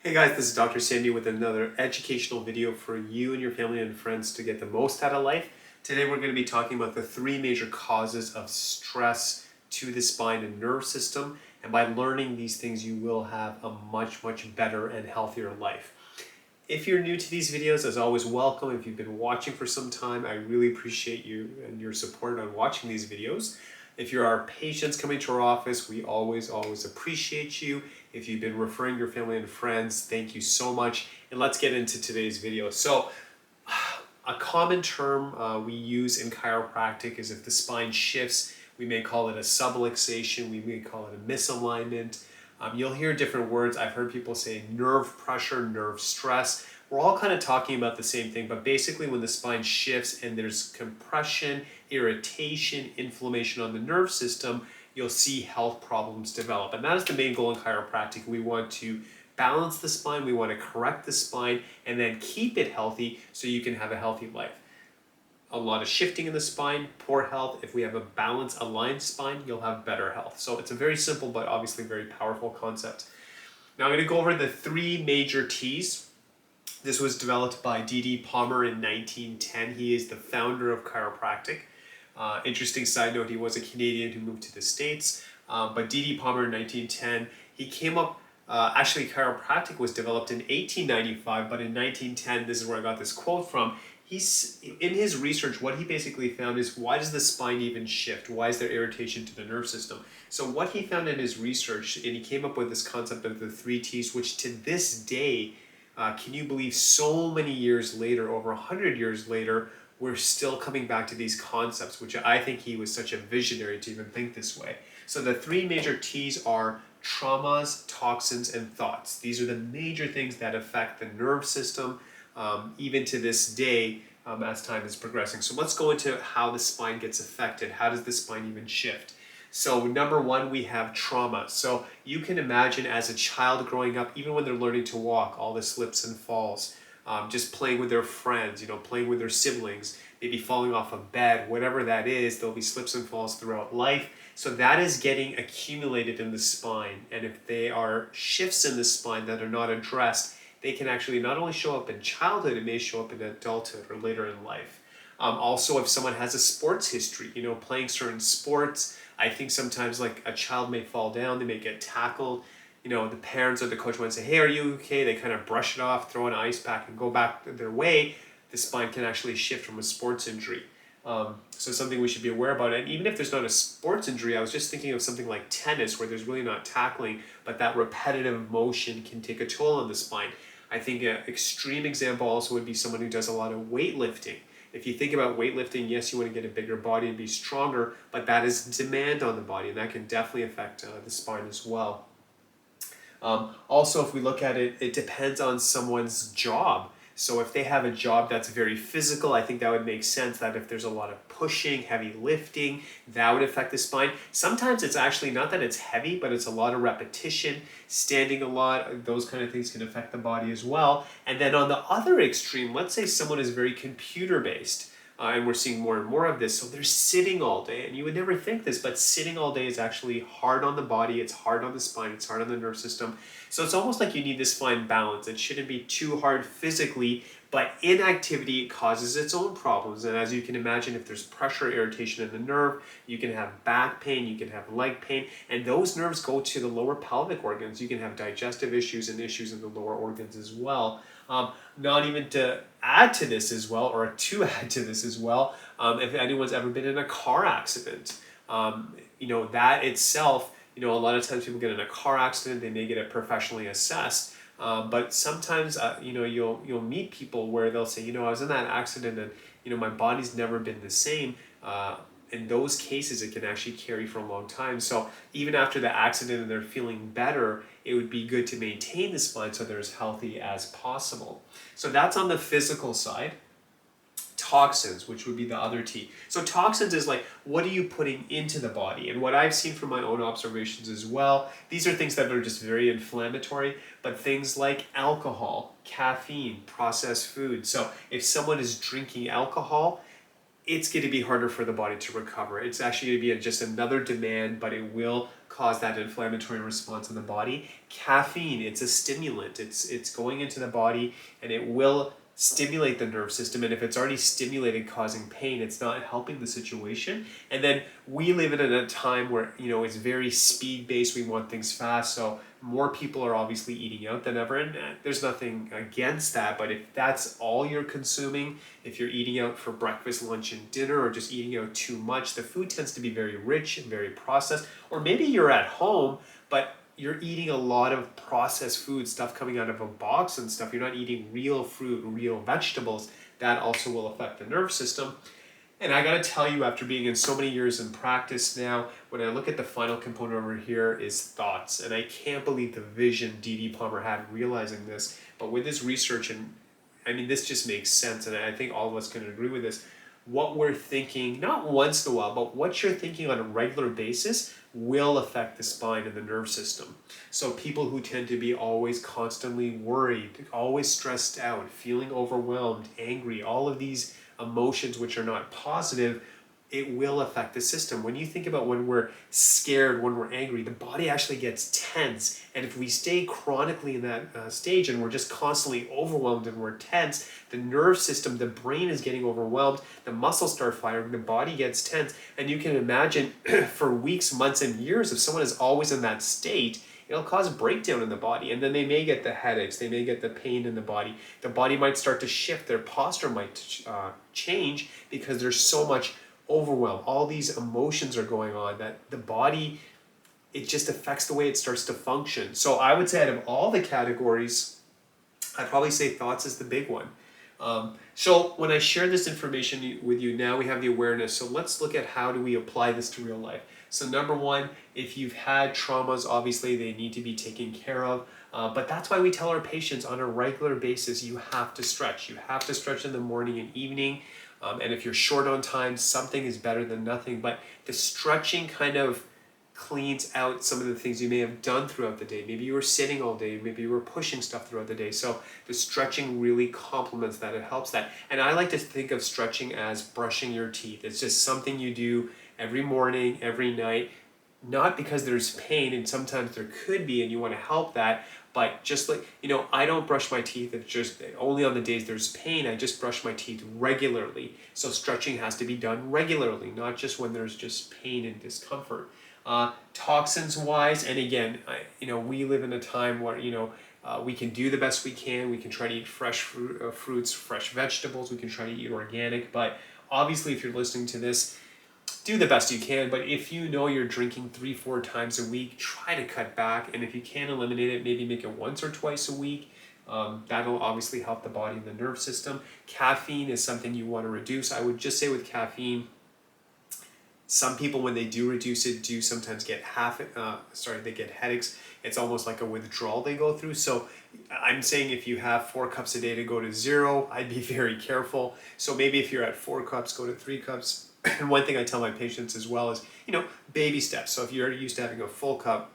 Hey guys, this is Dr. Sandy with another educational video for you and your family and friends to get the most out of life. Today we're going to be talking about the three major causes of stress to the spine and nerve system. And by learning these things, you will have a much better and healthier life. If you're new to these videos, as always, welcome. If you've been watching for some time, I really appreciate you and your support on watching these videos. If you're our patients coming to our office, we always appreciate you. If you've been referring your family and friends, thank you so much. And let's get into today's video. So, a common term we use in chiropractic is if the spine shifts, we may call it a subluxation, we may call it a misalignment. You'll hear different words. I've heard people say nerve pressure, nerve stress. We're all kind of talking about the same thing, but basically when the spine shifts and there's compression, irritation, inflammation on the nerve system, you'll see health problems develop. And that is the main goal in chiropractic. We want to balance the spine, we want to correct the spine, and then keep it healthy so you can have a healthy life. A lot of shifting in the spine, poor health. If we have a balanced, aligned spine, you'll have better health. So it's a very simple but obviously very powerful concept. Now I'm going to go over the three major T's. This was developed by D.D. Palmer in 1910. He is the founder of chiropractic. Interesting side note, he was a Canadian who moved to the States. But D.D. Palmer in 1910, he came up, actually chiropractic was developed in 1895, but in 1910, this is where I got this quote from, he's in his research, what he basically found is, why does the spine even shift? Why is there irritation to the nerve system? So what he found in his research, and he came up with this concept of the three T's, which to this day, can you believe so many years later, over 100 years later, we're still coming back to these concepts, which I think he was such a visionary to even think this way. So the three major T's are traumas, toxins, and thoughts. These are the major things that affect the nerve system, even to this day, as time is progressing. So let's go into how the spine gets affected. How does the spine even shift? So number one, we have trauma. So you can imagine as a child growing up, even when they're learning to walk, all the slips and falls, just playing with their friends, playing with their siblings, maybe falling off a bed, whatever that is, there'll be slips and falls throughout life. So that is getting accumulated in the spine. And if they are shifts in the spine that are not addressed, they can actually not only show up in childhood, it may show up in adulthood or later in life. Also, if someone has a sports history, playing certain sports, I think sometimes like a child may fall down, they may get tackled. The parents or the coach might say, hey, are you okay? They kind of brush it off, throw an ice pack and go back their way. The spine can actually shift from a sports injury. So something we should be aware about. And even if there's not a sports injury, I was just thinking of something like tennis where there's really not tackling, but that repetitive motion can take a toll on the spine. I think an extreme example also would be someone who does a lot of weightlifting. If you think about weightlifting, yes, you want to get a bigger body and be stronger, but that is demand on the body, and that can definitely affect the spine as well. Also, if we look at it, it depends on someone's job. So if they have a job that's very physical, I think that would make sense that if there's a lot of pushing, heavy lifting, that would affect the spine. Sometimes it's actually not that it's heavy, but it's a lot of repetition, standing a lot, those kind of things can affect the body as well. And then on the other extreme, let's say someone is very computer-based. And we're seeing more and more of this. So they're sitting all day, and you would never think this, but sitting all day is actually hard on the body, it's hard on the spine, it's hard on the nerve system. So it's almost like you need this fine balance. It shouldn't be too hard physically, but inactivity causes its own problems. And as you can imagine, if there's pressure, irritation in the nerve, you can have back pain, you can have leg pain, and those nerves go to the lower pelvic organs. You can have digestive issues and issues in the lower organs as well. Not even to add to this as well, or to add to this as well, if anyone's ever been in a car accident, that itself, a lot of times people get in a car accident, they may get it professionally assessed, but sometimes, you'll meet people where they'll say, I was in that accident and, my body's never been the same. In those cases, it can actually carry for a long time. So even after the accident and they're feeling better, it would be good to maintain the spine so they're as healthy as possible. So that's on the physical side. Toxins, which would be the other T. So toxins is like, what are you putting into the body? And what I've seen from my own observations as well, these are things that are just very inflammatory, but things like alcohol, caffeine, processed food. So if someone is drinking alcohol, it's going to be harder for the body to recover. It's actually going to be just another demand, but it will cause that inflammatory response in the body. Caffeine, it's a stimulant. It's going into the body and it will stimulate the nerve system, and if it's already stimulated causing pain, it's not helping the situation. And then we live in a time where it's very speed based. We want things fast, so more people are obviously eating out than ever, and there's nothing against that. But if that's all you're consuming, if you're eating out for breakfast, lunch, and dinner, or just eating out too much, the food tends to be very rich and very processed. Or maybe you're at home but you're eating a lot of processed food, stuff coming out of a box and stuff. You're not eating real fruit, real vegetables. That also will affect the nerve system. And I gotta tell you, after being in so many years in practice now, when I look at the final component over here is thoughts. And I can't believe the vision D.D. Palmer had realizing this. But with this research, and I mean, this just makes sense. And I think all of us can agree with this. What we're thinking, not once in a while, but what you're thinking on a regular basis will affect the spine and the nerve system. So people who tend to be always constantly worried, always stressed out, feeling overwhelmed, angry, all of these emotions which are not positive, it will affect the system. When you think about when we're scared, when we're angry, the body actually gets tense. And if we stay chronically in that stage and we're just constantly overwhelmed and we're tense, the nerve system, the brain is getting overwhelmed, the muscles start firing, the body gets tense. And you can imagine for weeks, months, and years, if someone is always in that state, it'll cause a breakdown in the body. And then they may get the headaches, they may get the pain in the body might start to shift, their posture might change because there's so much overwhelm. All these emotions are going on that the body, it just affects the way it starts to function. So I would say out of all the categories, I'd probably say thoughts is the big one. So when I share this information with you, now we have the awareness. So let's look at how do we apply this to real life. So number one, if you've had traumas, obviously they need to be taken care of. But that's why we tell our patients on a regular basis, you have to stretch. You have to stretch in the morning and evening. And if you're short on time, something is better than nothing. But the stretching kind of cleans out some of the things you may have done throughout the day. Maybe you were sitting all day, maybe you were pushing stuff throughout the day. So the stretching really complements that, it helps that. And I like to think of stretching as brushing your teeth. It's just something you do every morning, every night, not because there's pain, and sometimes there could be and you want to help that, but just like, I don't brush my teeth, it's just only on the days there's pain. I just brush my teeth regularly. So stretching has to be done regularly, not just when there's just pain and discomfort. Toxins wise, and again, we live in a time where, we can do the best we can. We can try to eat fresh fruits, fresh vegetables. We can try to eat organic, but obviously if you're listening to this, do the best you can. But if you know you're drinking 3-4 times a week, try to cut back. And if you can eliminate it, maybe make it once or twice a week. That'll obviously help the body and the nerve system. Caffeine is something you want to reduce. I would just say with caffeine, some people, when they do reduce it, do sometimes get they get headaches. It's almost like a withdrawal they go through. So I'm saying if you have 4 cups a day to go to 0, I'd be very careful. So maybe if you're at 4 cups, go to 3 cups. And one thing I tell my patients as well is, baby steps. So if you're used to having a full cup,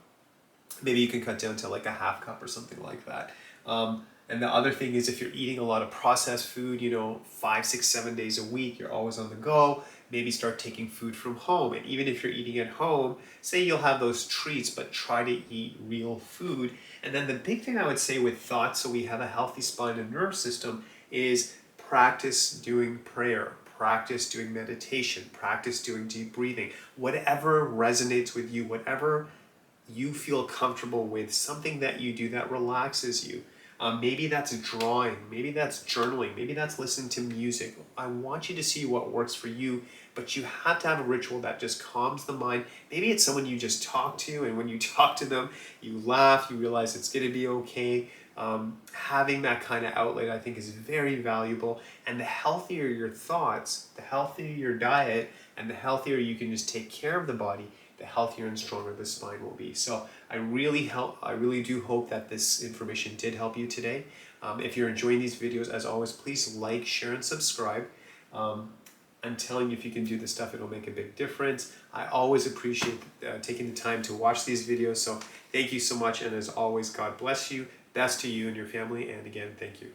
maybe you can cut down to like a half cup or something like that. And the other thing is if you're eating a lot of processed food, 5, 6, 7 days a week, you're always on the go, maybe start taking food from home. And even if you're eating at home, say you'll have those treats, but try to eat real food. And then the big thing I would say with thoughts, so we have a healthy spine and nerve system, is practice doing prayer. Practice doing meditation, practice doing deep breathing, whatever resonates with you, whatever you feel comfortable with, something that you do that relaxes you. Maybe that's drawing, maybe that's journaling, maybe that's listening to music. I want you to see what works for you, but you have to have a ritual that just calms the mind. Maybe it's someone you just talk to, and when you talk to them, you laugh, you realize it's going to be okay. Having that kind of outlet, I think, is very valuable. And the healthier your thoughts, the healthier your diet, and the healthier you can just take care of the body, the healthier and stronger the spine will be. So I really do hope that this information did help you today. If you're enjoying these videos, as always, please like, share, and subscribe. I'm telling you, if you can do this stuff, it'll make a big difference. I always appreciate taking the time to watch these videos. So thank you so much. And as always, God bless you. Best to you and your family. And again, thank you.